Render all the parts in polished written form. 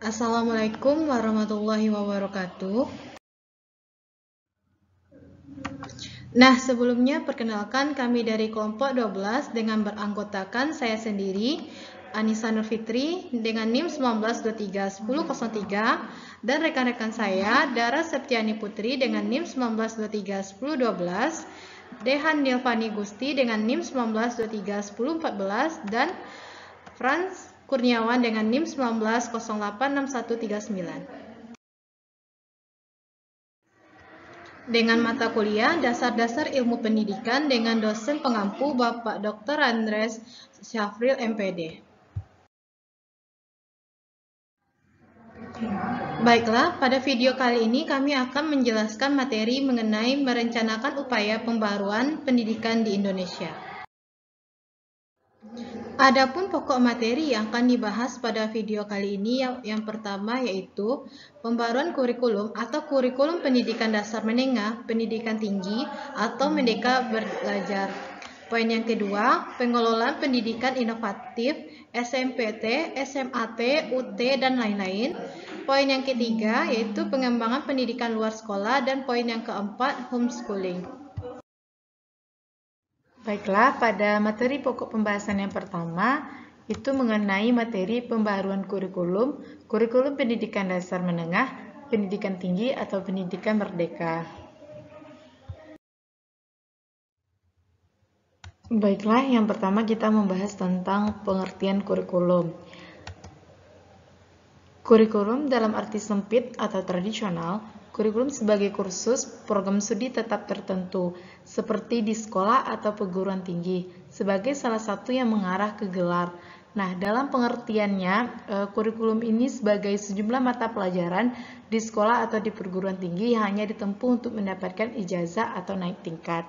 Assalamualaikum warahmatullahi wabarakatuh. Nah, sebelumnya perkenalkan kami dari kelompok 12 dengan beranggotakan saya sendiri, Anissa Nur Fitri dengan NIM 19231003 dan rekan-rekan saya, Dara Septiani Putri dengan NIM 19231012, Dehan Nilvani Gusti dengan NIM 19231014 dan Franz Kurniawan dengan NIM 19086139. Dengan mata kuliah Dasar-Dasar Ilmu Pendidikan dengan dosen pengampu Bapak Dr. Andres Syafril MPD. Baiklah, pada video kali ini kami akan menjelaskan materi mengenai merencanakan upaya pembaruan pendidikan di Indonesia. Adapun pokok materi yang akan dibahas pada video kali ini yang pertama yaitu pembaruan kurikulum atau kurikulum pendidikan dasar menengah, pendidikan tinggi atau Merdeka Belajar. Poin yang kedua, pengelolaan pendidikan inovatif, SMPT, SMAT, UT, dan lain-lain. Poin yang ketiga yaitu pengembangan pendidikan luar sekolah dan poin yang keempat, homeschooling. Baiklah, pada materi pokok pembahasan yang pertama, itu mengenai materi pembaruan kurikulum, kurikulum pendidikan dasar menengah, pendidikan tinggi atau pendidikan merdeka. Baiklah, yang pertama kita membahas tentang pengertian kurikulum. Kurikulum dalam arti sempit atau tradisional, kurikulum sebagai kursus program studi tetap tertentu, seperti di sekolah atau perguruan tinggi, sebagai salah satu yang mengarah ke gelar. Nah, dalam pengertiannya, kurikulum ini sebagai sejumlah mata pelajaran di sekolah atau di perguruan tinggi hanya ditempuh untuk mendapatkan ijazah atau naik tingkat.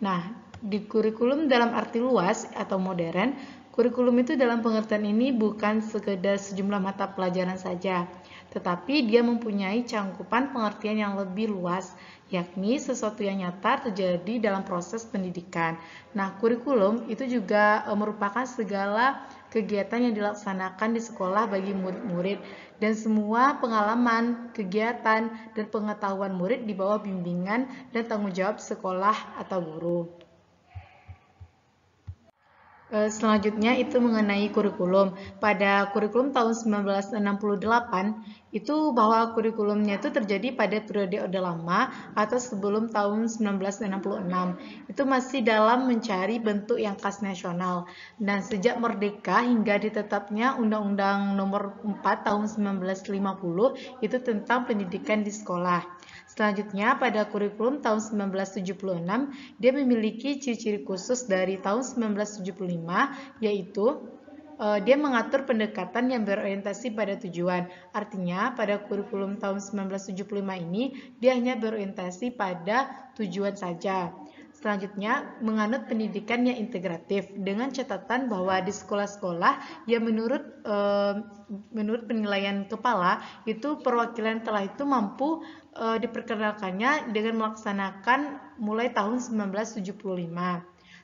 Nah, di kurikulum dalam arti luas atau modern, kurikulum itu dalam pengertian ini bukan sekedar sejumlah mata pelajaran saja, tetapi dia mempunyai cangkupan pengertian yang lebih luas, yakni sesuatu yang nyata terjadi dalam proses pendidikan. Nah, kurikulum itu juga merupakan segala kegiatan yang dilaksanakan di sekolah bagi murid-murid dan semua pengalaman, kegiatan, dan pengetahuan murid di bawah bimbingan dan tanggung jawab sekolah atau guru. Selanjutnya itu mengenai kurikulum. Pada kurikulum tahun 1968 itu bahwa kurikulumnya itu terjadi pada periode Orde Lama atau sebelum tahun 1966. Itu masih dalam mencari bentuk yang khas nasional. Dan sejak merdeka hingga ditetapnya Undang-Undang Nomor 4 tahun 1950 itu tentang pendidikan di sekolah. Selanjutnya, pada kurikulum tahun 1976, dia memiliki ciri-ciri khusus dari tahun 1975, yaitu dia mengatur pendekatan yang berorientasi pada tujuan. Artinya, pada kurikulum tahun 1975 ini, dia hanya berorientasi pada tujuan saja. Selanjutnya, menganut pendidikan yang integratif dengan catatan bahwa di sekolah-sekolah yang menurut penilaian kepala itu perwakilan telah itu mampu diperkenalkannya dengan melaksanakan mulai tahun 1975.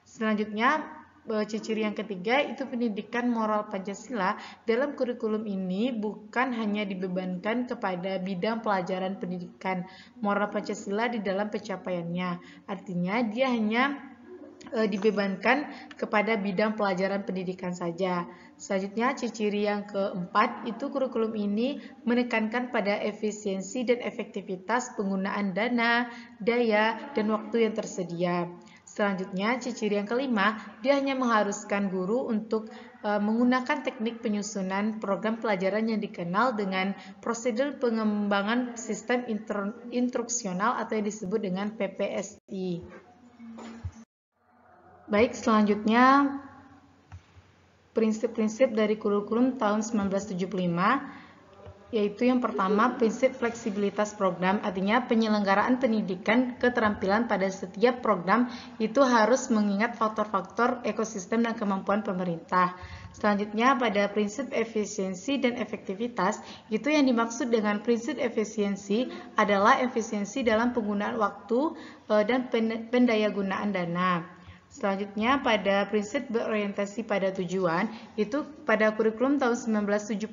Selanjutnya, ciri yang ketiga itu pendidikan moral Pancasila. Dalam kurikulum ini bukan hanya dibebankan kepada bidang pelajaran pendidikan moral Pancasila di dalam pencapaiannya. Artinya dia hanya dibebankan kepada bidang pelajaran pendidikan saja. Selanjutnya, ciri yang keempat itu kurikulum ini menekankan pada efisiensi dan efektivitas penggunaan dana, daya, dan waktu yang tersedia. Selanjutnya, ciri yang kelima, dia hanya mengharuskan guru untuk menggunakan teknik penyusunan program pelajaran yang dikenal dengan prosedur pengembangan sistem instruksional atau yang disebut dengan PPSI. Baik, selanjutnya prinsip-prinsip dari kurikulum tahun 1975, yaitu yang pertama prinsip fleksibilitas program, artinya penyelenggaraan pendidikan keterampilan pada setiap program itu harus mengingat faktor-faktor ekosistem dan kemampuan pemerintah. Selanjutnya pada prinsip efisiensi dan efektivitas, itu yang dimaksud dengan prinsip efisiensi adalah efisiensi dalam penggunaan waktu dan pendayagunaan dana. Selanjutnya, pada prinsip berorientasi pada tujuan, itu pada kurikulum tahun 1975,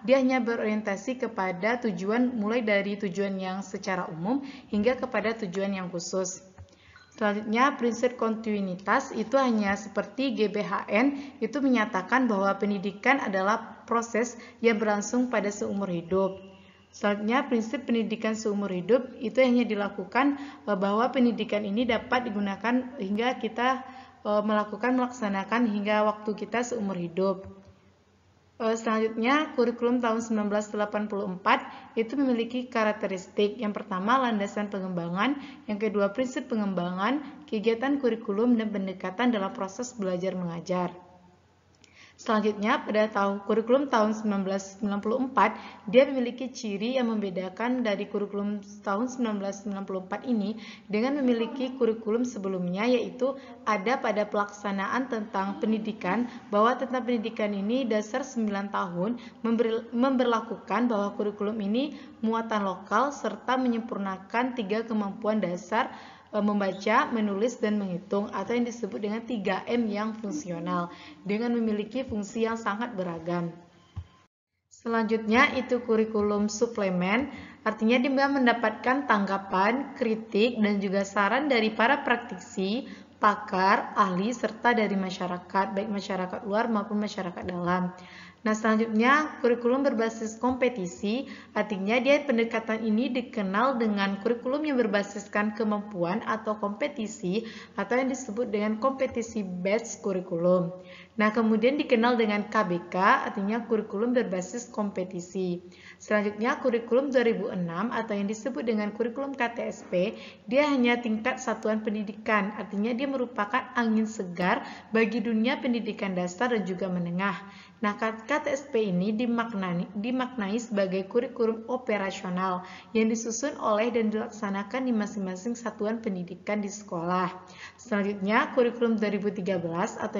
dia hanya berorientasi kepada tujuan mulai dari tujuan yang secara umum hingga kepada tujuan yang khusus. Selanjutnya, prinsip kontinuitas itu hanya seperti GBHN, itu menyatakan bahwa pendidikan adalah proses yang berlangsung pada seumur hidup. Selanjutnya, prinsip pendidikan seumur hidup itu hanya dilakukan bahwa pendidikan ini dapat digunakan hingga kita melaksanakan hingga waktu kita seumur hidup. Selanjutnya, kurikulum tahun 1984 itu memiliki karakteristik. Yang pertama, landasan pengembangan. Yang kedua, prinsip pengembangan, kegiatan kurikulum, dan pendekatan dalam proses belajar mengajar. Selanjutnya, pada kurikulum tahun 1994, dia memiliki ciri yang membedakan dari kurikulum tahun 1994 ini dengan memiliki kurikulum sebelumnya, yaitu ada pada pelaksanaan tentang pendidikan, bahwa tentang pendidikan ini dasar 9 tahun memberlakukan bahwa kurikulum ini muatan lokal serta menyempurnakan 3 kemampuan dasar membaca, menulis, dan menghitung, atau yang disebut dengan 3M yang fungsional, dengan memiliki fungsi yang sangat beragam. Selanjutnya itu kurikulum suplemen, artinya dia mendapatkan tanggapan, kritik, dan juga saran dari para praktisi, pakar, ahli, serta dari masyarakat, baik masyarakat luar maupun masyarakat dalam. Nah, selanjutnya kurikulum berbasis kompetisi, artinya dia pendekatan ini dikenal dengan kurikulum yang berbasiskan kemampuan atau kompetisi, atau yang disebut dengan kompetisi based kurikulum. Nah, kemudian dikenal dengan KBK, artinya kurikulum berbasis kompetisi. Selanjutnya, kurikulum 2006 atau yang disebut dengan kurikulum KTSP, dia hanya tingkat satuan pendidikan, artinya dia merupakan angin segar bagi dunia pendidikan dasar dan juga menengah. Nah, KTSP ini dimaknai sebagai kurikulum operasional yang disusun oleh dan dilaksanakan di masing-masing satuan pendidikan di sekolah. Selanjutnya, kurikulum 2013 atau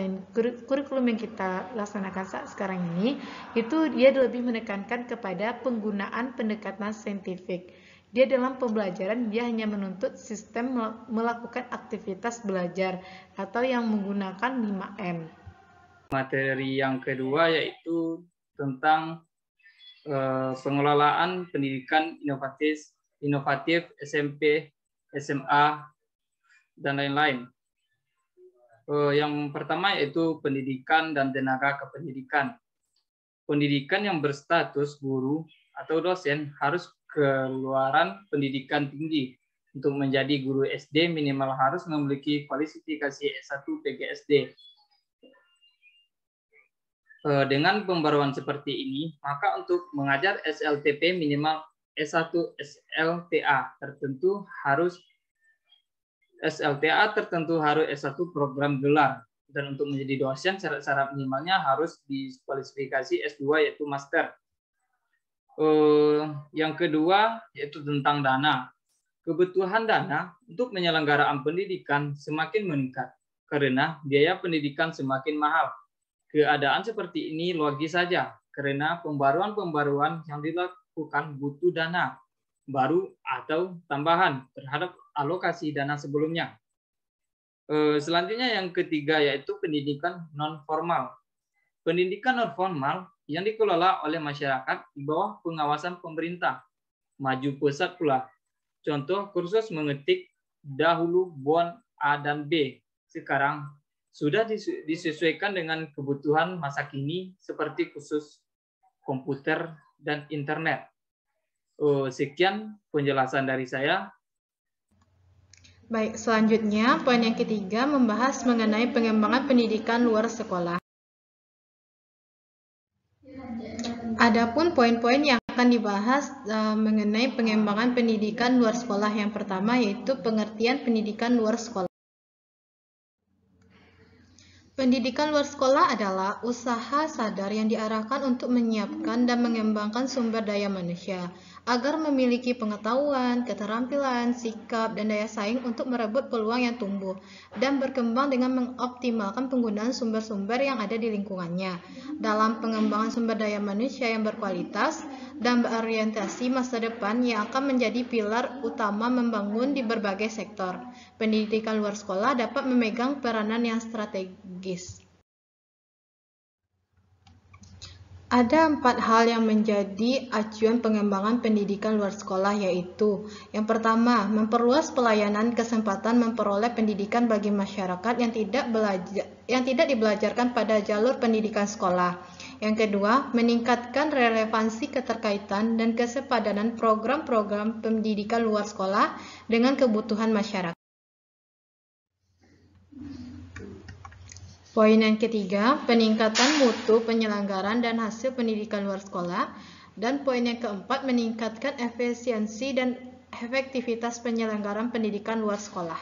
kurikulum yang kita laksanakan saat sekarang ini, itu dia lebih menekankan kepada penggunaan pendekatan saintifik. Dia dalam pembelajaran, dia hanya menuntut sistem melakukan aktivitas belajar atau yang menggunakan 5M. Materi yang kedua yaitu tentang pengelolaan pendidikan inovatif SMP, SMA, dan lain-lain. Yang pertama yaitu pendidikan dan tenaga kependidikan. Pendidikan yang berstatus guru atau dosen harus keluaran pendidikan tinggi. Untuk menjadi guru SD minimal harus memiliki kualifikasi S1 PGSD. Dengan pembaruan seperti ini, maka untuk mengajar SLTP minimal S1 SLTA tertentu harus S1 program gelar, dan untuk menjadi dosen syarat-syarat minimalnya harus dikualifikasi S2 yaitu master. Yang kedua yaitu tentang dana. Kebutuhan dana untuk penyelenggaraan pendidikan semakin meningkat karena biaya pendidikan semakin mahal. Keadaan seperti ini logis saja, karena pembaruan-pembaruan yang dilakukan butuh dana baru atau tambahan terhadap alokasi dana sebelumnya. Selanjutnya yang ketiga yaitu pendidikan non-formal. Pendidikan non-formal yang dikelola oleh masyarakat di bawah pengawasan pemerintah. Maju pesat pula. Contoh kursus mengetik dahulu bon A dan B. Sekarang sudah disesuaikan dengan kebutuhan masa kini seperti kursus komputer dan internet. Sekian penjelasan dari saya. Baik, selanjutnya poin yang ketiga membahas mengenai pengembangan pendidikan luar sekolah. Adapun poin-poin yang akan dibahas mengenai pengembangan pendidikan luar sekolah, yang pertama yaitu pengertian pendidikan luar sekolah. Pendidikan luar sekolah adalah usaha sadar yang diarahkan untuk menyiapkan dan mengembangkan sumber daya manusia agar memiliki pengetahuan, keterampilan, sikap, dan daya saing untuk merebut peluang yang tumbuh dan berkembang dengan mengoptimalkan penggunaan sumber-sumber yang ada di lingkungannya dalam pengembangan sumber daya manusia yang berkualitas dan berorientasi masa depan yang akan menjadi pilar utama membangun di berbagai sektor. Pendidikan luar sekolah dapat memegang peranan yang strategis. Ada 4 hal yang menjadi acuan pengembangan pendidikan luar sekolah, yaitu yang pertama, memperluas pelayanan kesempatan memperoleh pendidikan bagi masyarakat yang tidak dibelajarkan pada jalur pendidikan sekolah. Yang kedua, meningkatkan relevansi keterkaitan dan kesepadanan program-program pendidikan luar sekolah dengan kebutuhan masyarakat. Poin yang ketiga, peningkatan mutu penyelenggaraan dan hasil pendidikan luar sekolah. Dan poin yang keempat, meningkatkan efisiensi dan efektivitas penyelenggaraan pendidikan luar sekolah.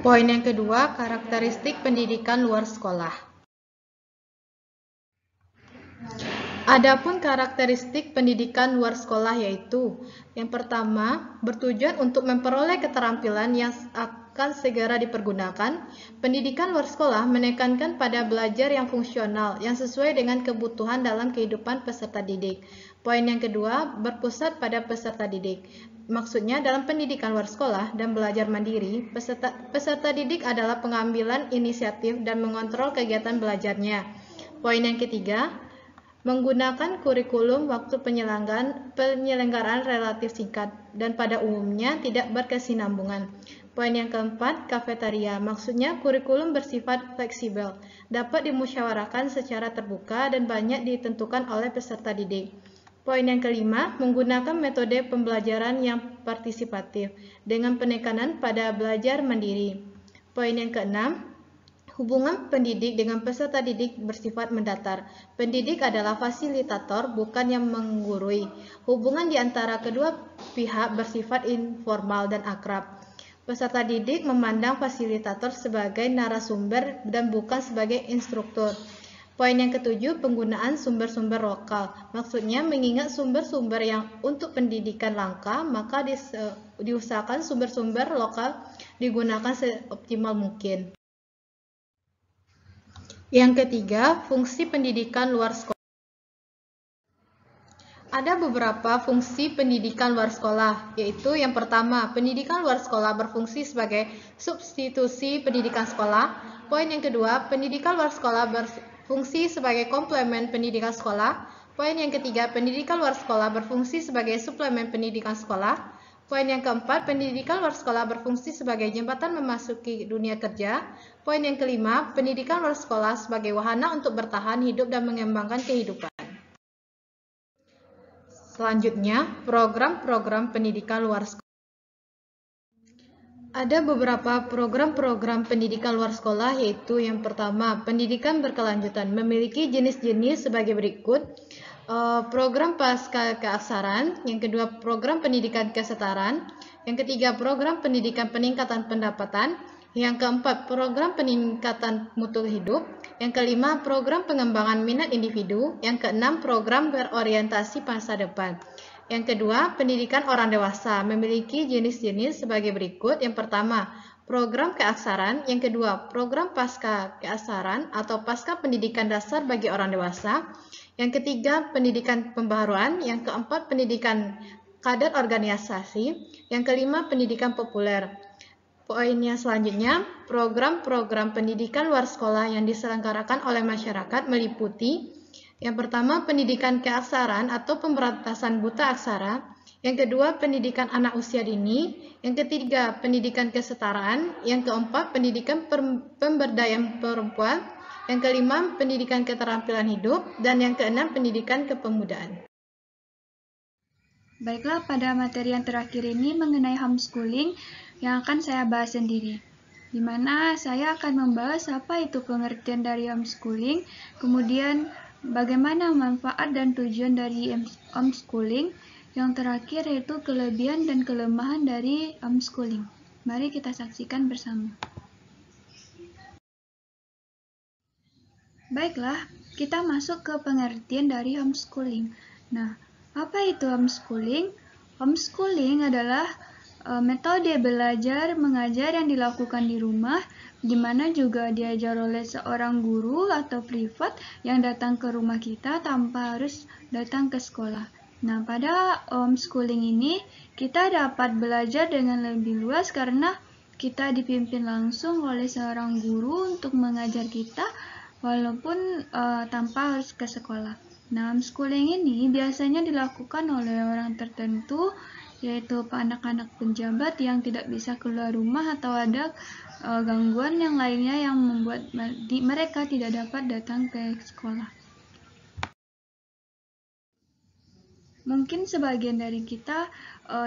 Poin yang kedua, karakteristik pendidikan luar sekolah. Adapun karakteristik pendidikan luar sekolah yaitu yang pertama, bertujuan untuk memperoleh keterampilan yang akan segera dipergunakan. Pendidikan luar sekolah menekankan pada belajar yang fungsional yang sesuai dengan kebutuhan dalam kehidupan peserta didik. Poin yang kedua, berpusat pada peserta didik. Maksudnya dalam pendidikan luar sekolah dan belajar mandiri, peserta didik adalah pengambilan inisiatif dan mengontrol kegiatan belajarnya. Poin yang ketiga, menggunakan kurikulum waktu penyelenggaraan relatif singkat dan pada umumnya tidak berkesinambungan. Poin yang keempat, kafetaria. Maksudnya kurikulum bersifat fleksibel, dapat dimusyawarahkan secara terbuka dan banyak ditentukan oleh peserta didik. Poin yang kelima, menggunakan metode pembelajaran yang partisipatif dengan penekanan pada belajar mandiri. Poin yang keenam, hubungan pendidik dengan peserta didik bersifat mendatar. Pendidik adalah fasilitator, bukan yang menggurui. Hubungan di antara kedua pihak bersifat informal dan akrab. Peserta didik memandang fasilitator sebagai narasumber dan bukan sebagai instruktur. Poin yang ketujuh, penggunaan sumber-sumber lokal. Maksudnya mengingat sumber-sumber yang untuk pendidikan langka, maka diusahakan sumber-sumber lokal digunakan seoptimal mungkin. Yang ketiga, fungsi pendidikan luar sekolah. Ada beberapa fungsi pendidikan luar sekolah, yaitu yang pertama, pendidikan luar sekolah berfungsi sebagai substitusi pendidikan sekolah. Poin yang kedua, pendidikan luar sekolah berfungsi sebagai komplemen pendidikan sekolah. Poin yang ketiga, pendidikan luar sekolah berfungsi sebagai suplemen pendidikan sekolah. Poin yang keempat, pendidikan luar sekolah berfungsi sebagai jembatan memasuki dunia kerja. Poin yang kelima, pendidikan luar sekolah sebagai wahana untuk bertahan hidup dan mengembangkan kehidupan. Selanjutnya, program-program pendidikan luar sekolah. Ada beberapa program-program pendidikan luar sekolah, yaitu yang pertama, pendidikan berkelanjutan, memiliki jenis-jenis sebagai berikut. Program pasca keaksaran, yang kedua program pendidikan kesetaraan, yang ketiga program pendidikan peningkatan pendapatan, yang keempat program peningkatan mutu hidup, yang kelima program pengembangan minat individu, yang keenam program berorientasi masa depan. Yang kedua, pendidikan orang dewasa memiliki jenis-jenis sebagai berikut. Yang pertama, program keaksaran, yang kedua program pasca keaksaran atau pasca pendidikan dasar bagi orang dewasa. Yang ketiga, pendidikan pembaharuan. Yang keempat, pendidikan kader organisasi. Yang kelima, pendidikan populer. Poinnya selanjutnya, program-program pendidikan luar sekolah yang diselenggarakan oleh masyarakat meliputi yang pertama, pendidikan keaksaran atau pemberantasan buta aksara. Yang kedua, pendidikan anak usia dini. Yang ketiga, pendidikan kesetaraan. Yang keempat, pendidikan pemberdayaan perempuan. Yang kelima, pendidikan keterampilan hidup. Dan yang keenam, pendidikan kepemudaan. Baiklah, pada materi yang terakhir ini mengenai homeschooling yang akan saya bahas sendiri. Di mana saya akan membahas apa itu pengertian dari homeschooling, kemudian bagaimana manfaat dan tujuan dari homeschooling, yang terakhir yaitu kelebihan dan kelemahan dari homeschooling. Mari kita saksikan bersama. Baiklah, kita masuk ke pengertian dari homeschooling. Nah, apa itu homeschooling? Homeschooling adalah metode belajar mengajar yang dilakukan di rumah, di mana juga diajar oleh seorang guru atau privat yang datang ke rumah kita tanpa harus datang ke sekolah. Nah, pada homeschooling ini kita dapat belajar dengan lebih luas karena kita dipimpin langsung oleh seorang guru untuk mengajar kita walaupun tanpa harus ke sekolah. Nah, homeschooling ini biasanya dilakukan oleh orang tertentu, yaitu anak-anak penjabat yang tidak bisa keluar rumah atau ada gangguan yang lainnya yang membuat mereka tidak dapat datang ke sekolah. Mungkin sebagian dari kita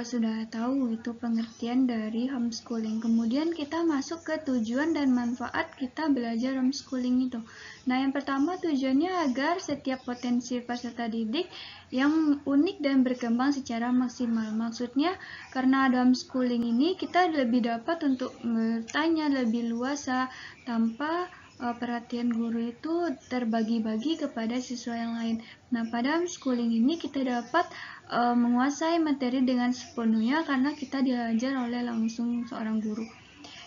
sudah tahu itu pengertian dari homeschooling. Kemudian kita masuk ke tujuan dan manfaat kita belajar homeschooling itu. Nah, yang pertama tujuannya agar setiap potensi peserta didik yang unik dan berkembang secara maksimal. Maksudnya karena ada homeschooling ini kita lebih dapat untuk bertanya lebih luasa tanpa perhatian guru itu terbagi-bagi kepada siswa yang lain. Nah, pada homeschooling ini kita dapat menguasai materi dengan sepenuhnya karena kita diajar oleh langsung seorang guru.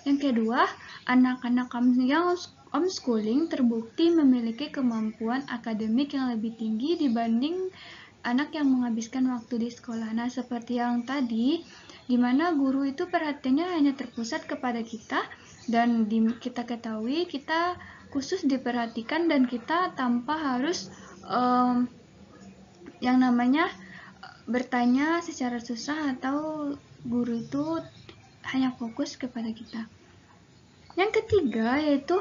Yang kedua, anak-anak yang homeschooling terbukti memiliki kemampuan akademik yang lebih tinggi dibanding anak yang menghabiskan waktu di sekolah. Nah, seperti yang tadi, di mana guru itu perhatiannya hanya terpusat kepada kita, dan kita ketahui kita khusus diperhatikan dan kita tanpa harus yang namanya bertanya secara susah atau guru itu hanya fokus kepada kita. Yang ketiga yaitu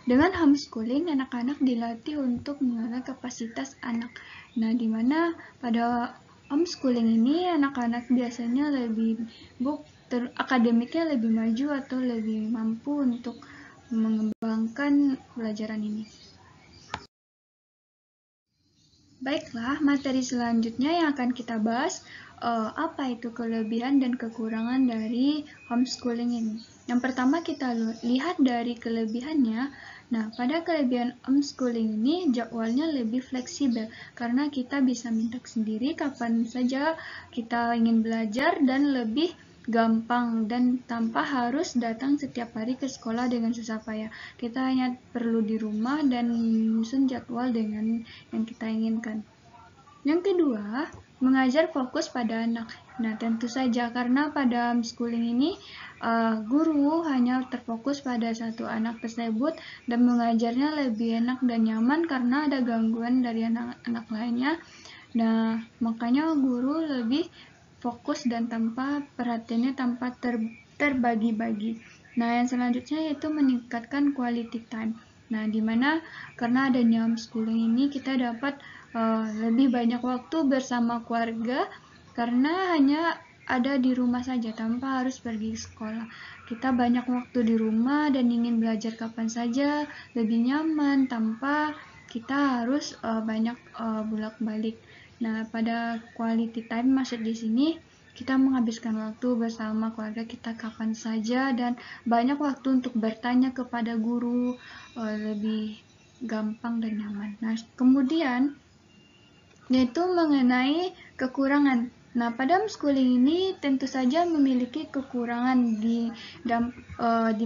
dengan homeschooling anak-anak dilatih untuk mengenal kapasitas anak. Nah, di mana pada homeschooling ini anak-anak biasanya lebih akademiknya lebih maju atau lebih mampu untuk mengembangkan pelajaran ini. Baiklah, materi selanjutnya yang akan kita bahas apa itu kelebihan dan kekurangan dari homeschooling ini. Yang pertama kita lihat dari kelebihannya. Nah, pada kelebihan homeschooling ini jadwalnya lebih fleksibel karena kita bisa minta sendiri kapan saja kita ingin belajar dan lebih gampang dan tanpa harus datang setiap hari ke sekolah dengan susah payah. Kita hanya perlu di rumah dan menyusun jadwal dengan yang kita inginkan. Yang kedua, mengajar fokus pada anak. Nah, tentu saja karena pada homeschooling ini guru hanya terfokus pada satu anak tersebut dan mengajarnya lebih enak dan nyaman karena ada gangguan dari anak-anak lainnya. Nah, makanya guru lebih fokus dan tanpa perhatiannya tanpa terbagi-bagi. Nah, yang selanjutnya yaitu meningkatkan quality time. Nah, dimana karena adanya homeschooling ini kita dapat lebih banyak waktu bersama keluarga karena hanya ada di rumah saja tanpa harus pergi ke sekolah. Kita banyak waktu di rumah dan ingin belajar kapan saja, lebih nyaman tanpa kita harus banyak bolak-balik. Nah, pada quality time maksud di sini kita menghabiskan waktu bersama keluarga kita kapan saja dan banyak waktu untuk bertanya kepada guru lebih gampang dan nyaman. Nah, kemudian yaitu mengenai kekurangan. Nah, pada homeschooling ini tentu saja memiliki kekurangan di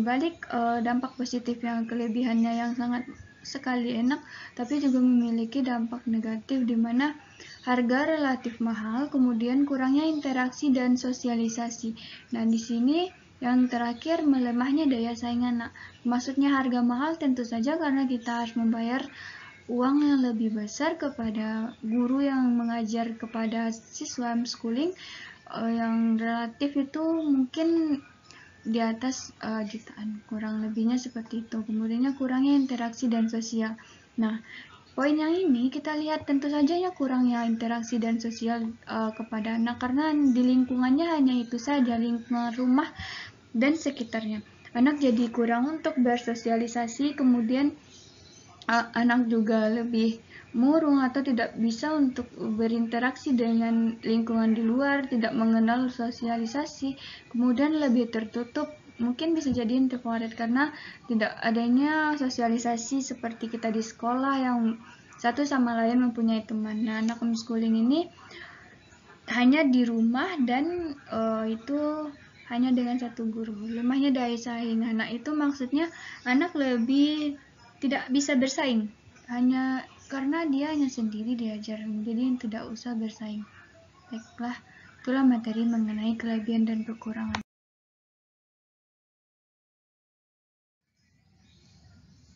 balik dampak positif yang kelebihannya yang sangat sekali enak, tapi juga memiliki dampak negatif di mana harga relatif mahal, kemudian kurangnya interaksi dan sosialisasi. Nah, di sini yang terakhir melemahnya daya saing anak. Maksudnya harga mahal tentu saja karena kita harus membayar uang yang lebih besar kepada guru yang mengajar kepada siswa homeschooling yang relatif itu mungkin di atas jutaan, kurang lebihnya seperti itu. Kemudian kurangnya interaksi dan sosial. Nah, poin yang ini kita lihat tentu saja ya kurangnya interaksi dan sosial kepada anak karena di lingkungannya hanya itu saja, lingkungan rumah dan sekitarnya. Anak jadi kurang untuk bersosialisasi, kemudian anak juga lebih murung atau tidak bisa untuk berinteraksi dengan lingkungan di luar, tidak mengenal sosialisasi, kemudian lebih tertutup, mungkin bisa jadi introvert karena tidak adanya sosialisasi seperti kita di sekolah yang satu sama lain mempunyai teman. Nah, anak homeschooling ini hanya di rumah dan itu hanya dengan satu guru. Lemahnya daya saing. Nah, itu maksudnya anak lebih tidak bisa bersaing. Hanya karena dia hanya sendiri diajar. Jadi tidak usah bersaing. Baiklah, itulah materi mengenai kelebihan dan kekurangan.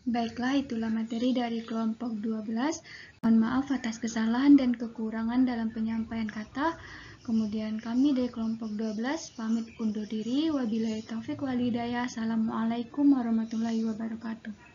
Baiklah, itulah materi dari kelompok 12. Mohon maaf atas kesalahan dan kekurangan dalam penyampaian kata. Kemudian kami dari kelompok 12 pamit undur diri. Wabillahi taufik wal hidayah. Assalamualaikum warahmatullahi wabarakatuh.